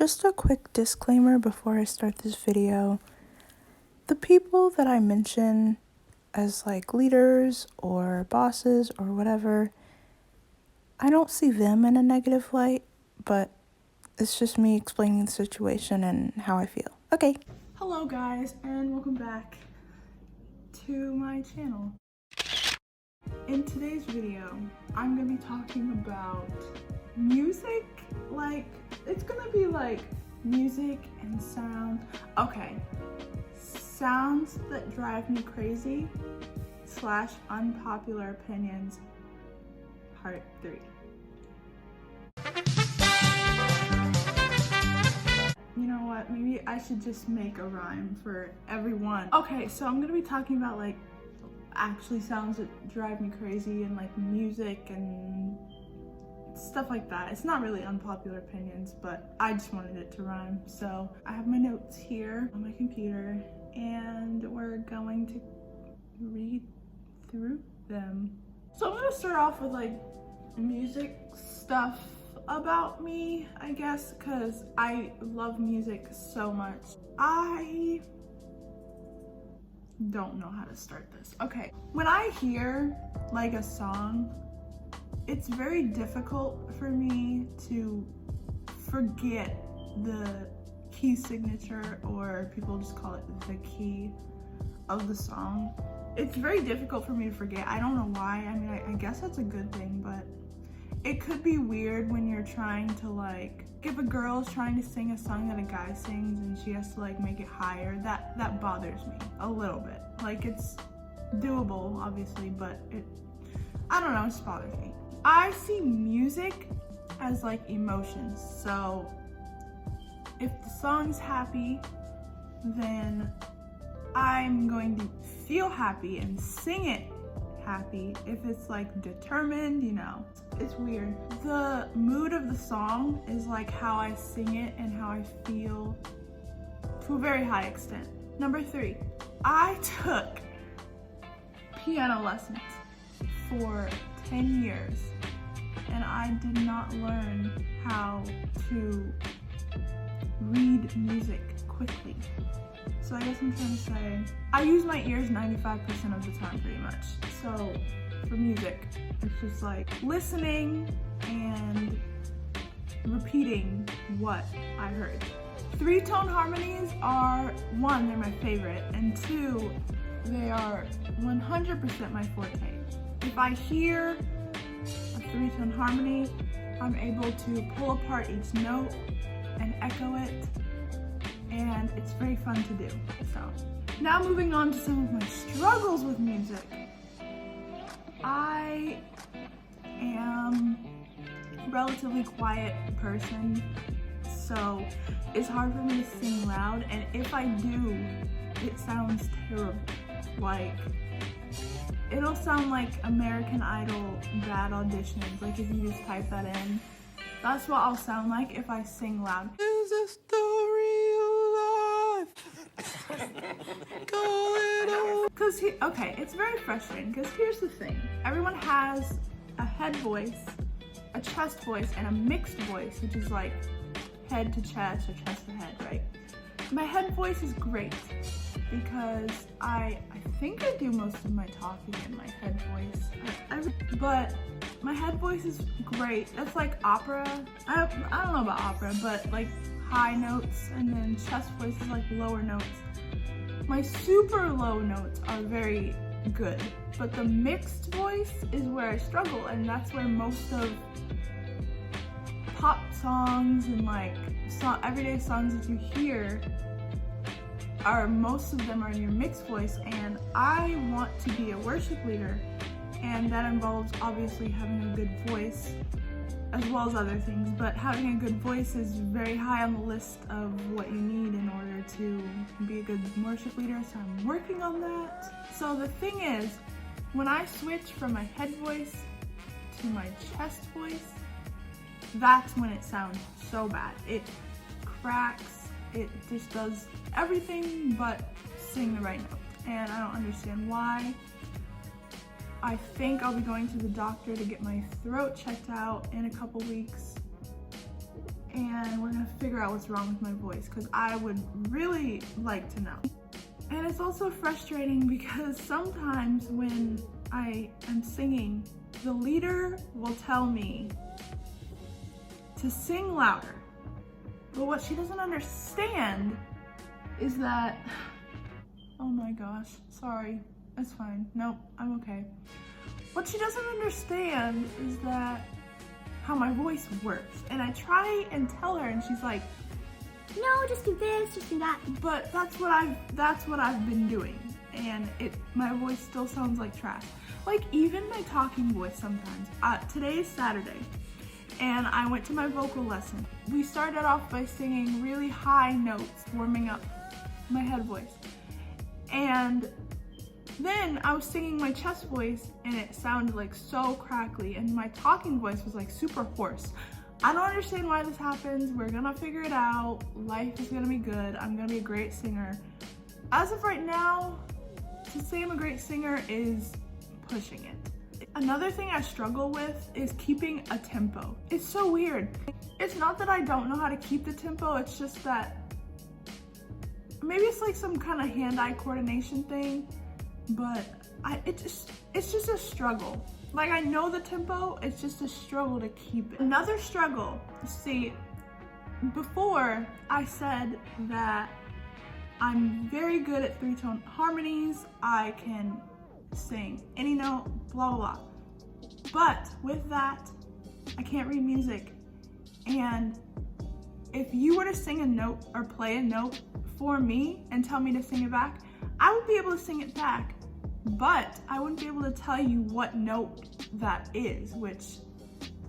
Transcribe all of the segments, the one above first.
Just a quick disclaimer before I start this video. The people that I mention as like leaders or bosses or whatever, I don't see them in a negative light, but it's just me explaining the situation and how I feel. Okay. Hello guys, and welcome back to my channel. In today's video, I'm gonna be talking about music. It's gonna be like music and sound. Okay, sounds that drive me crazy / unpopular opinions, part 3. You know what, maybe I should just make a rhyme for everyone. Okay, so I'm gonna be talking about like actually sounds that drive me crazy and like music and stuff like that. It's not really unpopular opinions, but I just wanted it to rhyme. So I have my notes here on my computer and we're going to read through them. So I'm gonna start off with like music stuff about me, I guess, because I love music so much. I don't know how to start this. Okay, when I hear like a song, it's very difficult for me to forget the key signature, or people just call it the key of the song. It's very difficult for me to forget. I don't know why. I mean, I guess that's a good thing, but it could be weird when you're trying to like, if a girl's trying to sing a song that a guy sings and she has to like make it higher, that bothers me a little bit. Like, it's doable obviously, but I don't know, it just bothers me. I see music as like emotions. So if the song's happy, then I'm going to feel happy and sing it happy. If it's like determined, you know, it's weird. The mood of the song is like how I sing it and how I feel to a very high extent. Number 3, I took piano lessons for 10 years and I did not learn how to read music quickly. So I guess I'm trying to say, I use my ears 95% of the time pretty much. So for music, it's just like listening and repeating what I heard. 3-tone harmonies are 1, they're my favorite, and 2, they are 100% my forte. If I hear a 3-tone harmony, I'm able to pull apart each note and echo it, and it's very fun to do. So now moving on to some of my struggles with music. I am a relatively quiet person, so it's hard for me to sing loud, and if I do, it sounds terrible. Like, it'll sound like American Idol bad auditions, like if you just type that in. That's what I'll sound like if I sing loud. Is this the real life? Okay, it's very frustrating because here's the thing. Everyone has a head voice, a chest voice, and a mixed voice, which is like head to chest or chest to head, right? My head voice is great because I think I do most of my talking in my head voice. But my head voice is great. That's like opera. I don't know about opera, but like high notes, and then chest voice is like lower notes. My super low notes are very good, but the mixed voice is where I struggle, and that's where most of pop songs and like everyday songs that you hear most of them are in your mixed voice, and I want to be a worship leader, and that involves obviously having a good voice as well as other things, but having a good voice is very high on the list of what you need in order to be a good worship leader, so I'm working on that. So the thing is, when I switch from my head voice to my chest voice, that's when it sounds so bad. It cracks, it just does everything but sing the right note, and I don't understand why. I think I'll be going to the doctor to get my throat checked out in a couple weeks, and we're gonna figure out what's wrong with my voice because I would really like to know. And it's also frustrating because sometimes when I am singing, the leader will tell me to sing louder. But what she doesn't understand is that, oh my gosh, sorry, it's fine. Nope, I'm okay. What she doesn't understand is that how my voice works. And I try and tell her and she's like, no, just do this, just do that. But that's what I've been doing. And my voice still sounds like trash. Like even my talking voice sometimes. Today is Saturday and I went to my vocal lesson. We started off by singing really high notes, warming up my head voice. And then I was singing my chest voice and it sounded like so crackly and my talking voice was like super hoarse. I don't understand why this happens. We're gonna figure it out. Life is gonna be good. I'm gonna be a great singer. As of right now, to say I'm a great singer is pushing it. Another thing I struggle with is keeping a tempo. It's so weird. It's not that I don't know how to keep the tempo, it's just that maybe it's like some kind of hand-eye coordination thing, but it's just a struggle. Like I know the tempo, it's just a struggle to keep it. Another struggle, see, before I said that I'm very good at 3-tone harmonies, I can sing any note, blah, blah, blah. But with that, I can't read music. And if you were to sing a note or play a note for me and tell me to sing it back, I would be able to sing it back, but I wouldn't be able to tell you what note that is, which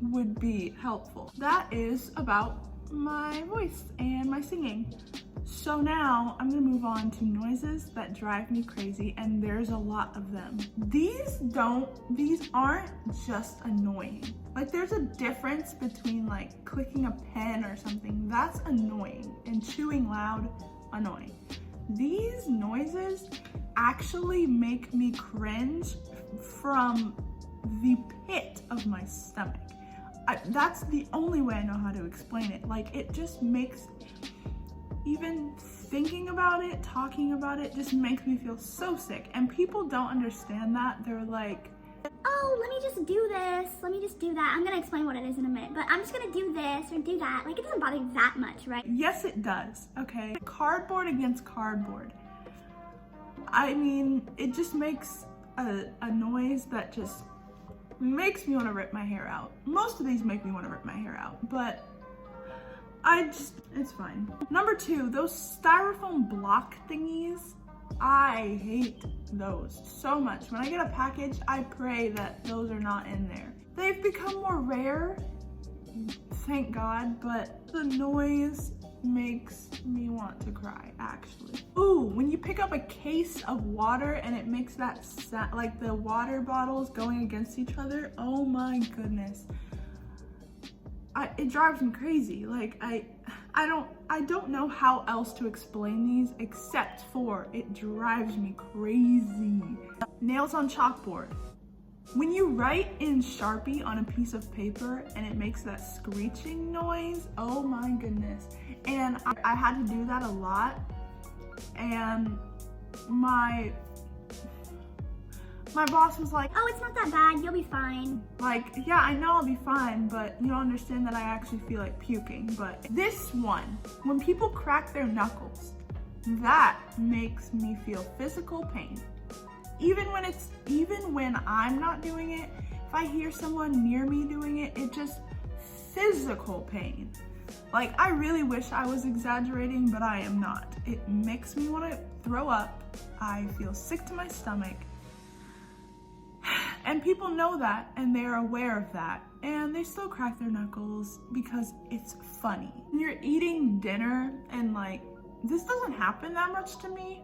would be helpful. That is about my voice and my singing. So now I'm gonna move on to noises that drive me crazy, and there's a lot of them. These aren't just annoying. Like there's a difference between like clicking a pen or something, that's annoying, and chewing loud, annoying. These noises actually make me cringe from the pit of my stomach. That's the only way I know how to explain it. Like it just makes, even thinking about it, talking about it, just makes me feel so sick. And people don't understand that. They're like, oh, let me just do this, let me just do that. I'm gonna explain what it is in a minute, but I'm just gonna do this or do that. Like it doesn't bother you that much, right? Yes, it does, okay? Cardboard against cardboard. I mean, it just makes a noise that just makes me want to rip my hair out. Most of these make me want to rip my hair out, but it's fine. Number 2, those styrofoam block thingies. I hate those so much. When I get a package, I pray that those are not in there. They've become more rare, thank God, but the noise makes me want to cry, actually. Ooh, when you pick up a case of water and it makes that sound, like the water bottles going against each other, oh my goodness. It drives me crazy. Like I don't know how else to explain these except for it drives me crazy. Nails on chalkboard. When you write in Sharpie on a piece of paper and it makes that screeching noise, oh my goodness. And I had to do that a lot, and my boss was like, oh, it's not that bad, you'll be fine. Like, yeah, I know I'll be fine, but you don't understand that I actually feel like puking. But this one, when people crack their knuckles, that makes me feel physical pain. Even when I'm not doing it, if I hear someone near me doing it, it just physical pain. Like, I really wish I was exaggerating, but I am not. It makes me want to throw up. I feel sick to my stomach. And people know that, and they're aware of that, and they still crack their knuckles because it's funny. When you're eating dinner, and like, this doesn't happen that much to me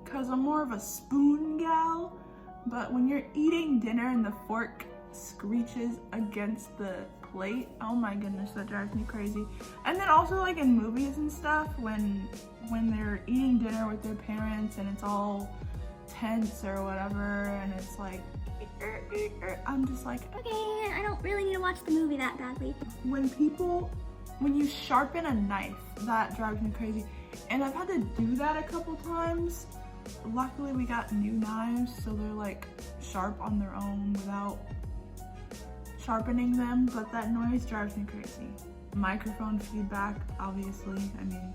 because I'm more of a spoon gal, but when you're eating dinner and the fork screeches against the plate, oh my goodness, that drives me crazy. And then also like in movies and stuff, when they're eating dinner with their parents and it's all tense or whatever, and it's like, I'm just like, okay, I don't really need to watch the movie that badly. When people when you sharpen a knife, that drives me crazy. And I've had to do that a couple times. Luckily we got new knives, so they're like sharp on their own without sharpening them, but that noise drives me crazy. Microphone feedback, obviously, I mean,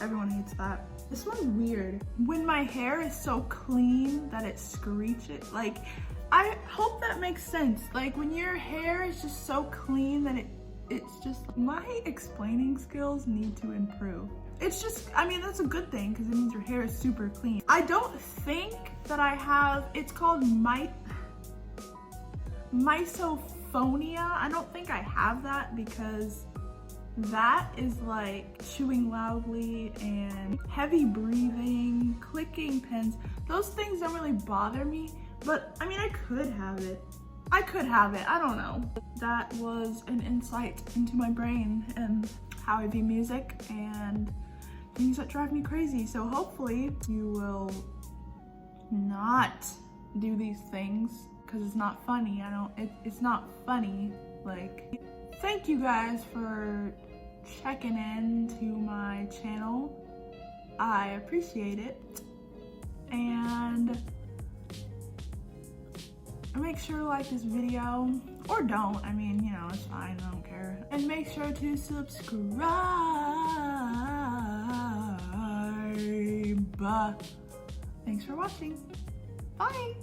everyone hates that. This one's weird. When my hair is so clean that it screeches, like, I hope that makes sense. Like when your hair is just so clean that it's just, my explaining skills need to improve. It's just, I mean, that's a good thing because it means your hair is super clean. I don't think that I have, it's called misophonia. I don't think I have that because that is like chewing loudly and heavy breathing, clicking pens. Those things don't really bother me, but I mean, I could have it. I don't know. That was an insight into my brain and how I view music and things that drive me crazy. So hopefully you will not do these things because it's not funny. It's not funny. Like, thank you guys for checking in to my channel. I appreciate it. And make sure to like this video, or don't. I mean, you know, it's fine, I don't care. And make sure to subscribe. Thanks for watching. Bye.